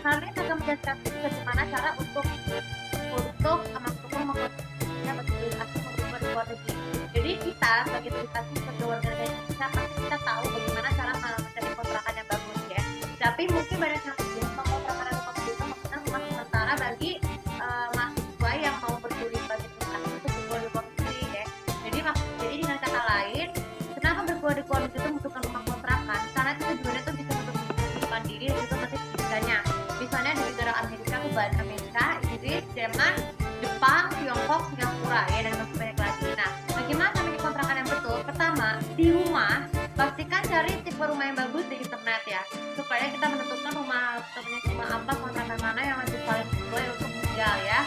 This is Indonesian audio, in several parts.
Kalian akan menjelaskan bagaimana cara untuk mengkontrolnya bagi turis asing maupun luar negeri. Jadi kita sebagai turis asing sebagai warga negara Indonesia pasti kita tahu bagaimana cara mencari kontrakan yang bagus ya. Tapi mungkin banyak yang rumah kontrakan rumah itu maksudnya rumah sementara bagi mahasiswa yang mau berkuliah bagi turis asing untuk berkuliah di luar negeri ya. Jadi dengan kata lain, kenapa berkuliah di luar negeri itu membutuhkan rumah kontrakan? Karena itu tujuannya itu bisa untuk menentukan diri dan juga nanti pendidikannya. Misalnya di negara Amerika tuh banyak Amerika, Inggris, Jerman, Jepang, Tiongkok, Singapura ya dan masih banyak lagi. Nah, bagaimana memilih kontrakan yang betul? Pertama, di rumah pastikan cari tipe rumah yang bagus di internet ya, supaya kita menentukan rumah apa kontrakan mana yang lebih paling sesuai untuk tinggal ya.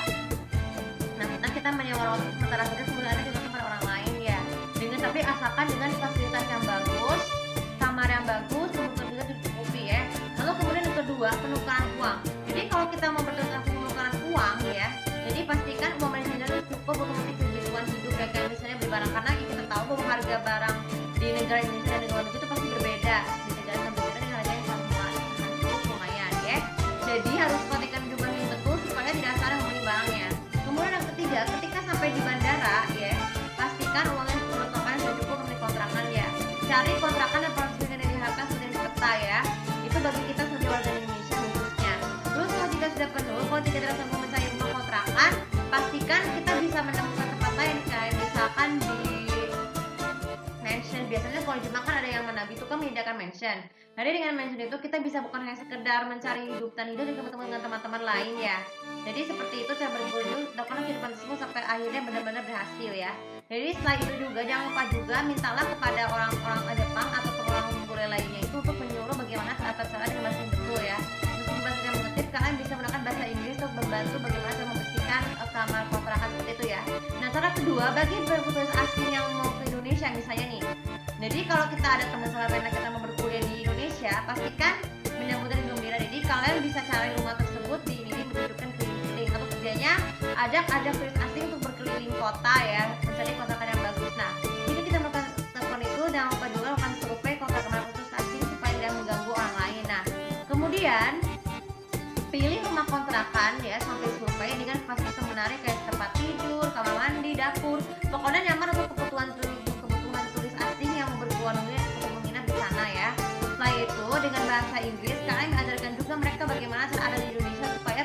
Nah, kita menyewa ruang sementara saja sebenarnya juga kepada orang lain ya. Tapi asalkan dengan fasilitas yang bagus, kamar yang bagus, kemudian juga tercukupi ya. Lalu kemudian yang kedua, penukaran uang. Jadi kalau kita mau penukaran uang ya, jadi pastikan uang Malaysia itu cukup untuk kebutuhan hidup ya, kayak misalnya beli barang, karena kita tahu bahwa harga barang di negara Indonesia dan negara luar itu pasti berbeda. Di negara yang berbeda dengan harga yang sama, cukup lumayan ya. Jadi harus perhatikan jumlah yang betul supaya tidak salah membeli barangnya. Kemudian yang ketiga, ketika sampai di bandara ya, pastikan uangnya sudah cukup membeli kontrakan ya. Cari kontrakan yang paling diharapkan sudah di peta ya. Itu bagi kita sebagai warga Indonesia khususnya. Terus kalau jika sudah penuh, kalau tidak sanggup mencari rumah kontrakan, pastikan kita bisa menemukan tempat lain kayak misalkan di mansion. Biasanya kalau di Jepang kan ada yang Manabi itu kan menyediakan mansion. Jadi dengan mansion itu kita bisa bukan hanya sekedar mencari hidup dan hidup juga bertemu dengan teman-teman lain ya. Jadi seperti itu cara berkunjung lakukan kehidupan tersebut sampai akhirnya benar-benar berhasil ya. Jadi setelah itu juga jangan lupa juga mintalah kepada orang-orang Jepang atau orang bule lainnya itu untuk menyuruh bagaimana cara dengan bahasa yang betul ya. Meskipun bahasa yang mengerti, kalian bisa menggunakan bahasa Inggris untuk membantu bagaimana cara membersihkan kamar kontrakan seperti itu ya. Nah, cara kedua bagi turis asing yang mau ke Indonesia misalnya nih. Jadi kalau kita ada teman sahabat kita mau berkuliah di Indonesia, pastikan menyambutnya dengan gembira. Jadi kalian bisa cari rumah tersebut di ini menunjukkan keliling atau kerjanya ajak turis asing untuk berkeliling kota ya, mencari kontrakan yang bagus. Nah, jadi kita melakukan telepon itu dan lupa juga melakukan survei kontrakan turis asing supaya tidak mengganggu orang lain. Nah, kemudian pilih rumah kontrakan ya sampai survei dengan fasilitas menarik kayak tempat tidur, kamar mandi, dapur, pokoknya nyaman untuk kebutuhan turis asing yang berkeluar negeri untuk menginap di sana ya. Setelah itu dengan bahasa Inggris kalian mengajarkan juga mereka bagaimana cara ada di Indonesia supaya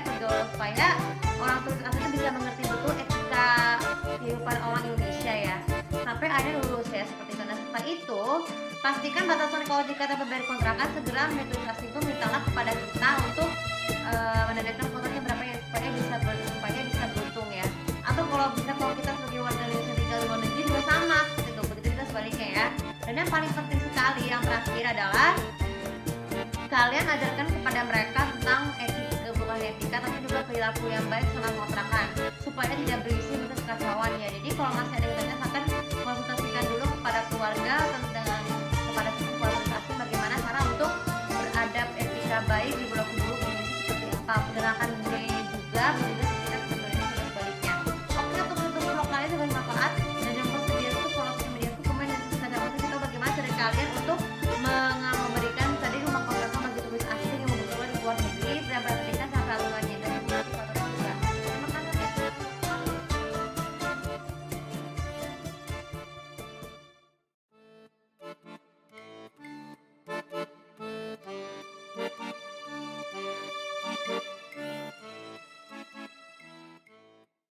orang turis asing itu bisa mengerti betul etika kehidupan orang Indonesia ya. Sampai akhirnya lulus ya seperti itu. Nah, setelah itu pastikan batasan kalau jika kita berbayar kontrakan segera turis asing itu mintalah kepada kita untuk menandakan kontraknya berapa ya supaya bisa beruntung ya. Atau kalau kita sebagai warga Indonesia tinggal di luar negeri juga sama gitu. Begitu juga sebaliknya ya. Dan yang paling penting sekali yang terakhir adalah kalian ajarkan kepada mereka tentang bukan etika tapi juga perilaku yang baik selama kontrakan supaya tidak berisi dengan kekacauan ya. Jadi kalau masih ada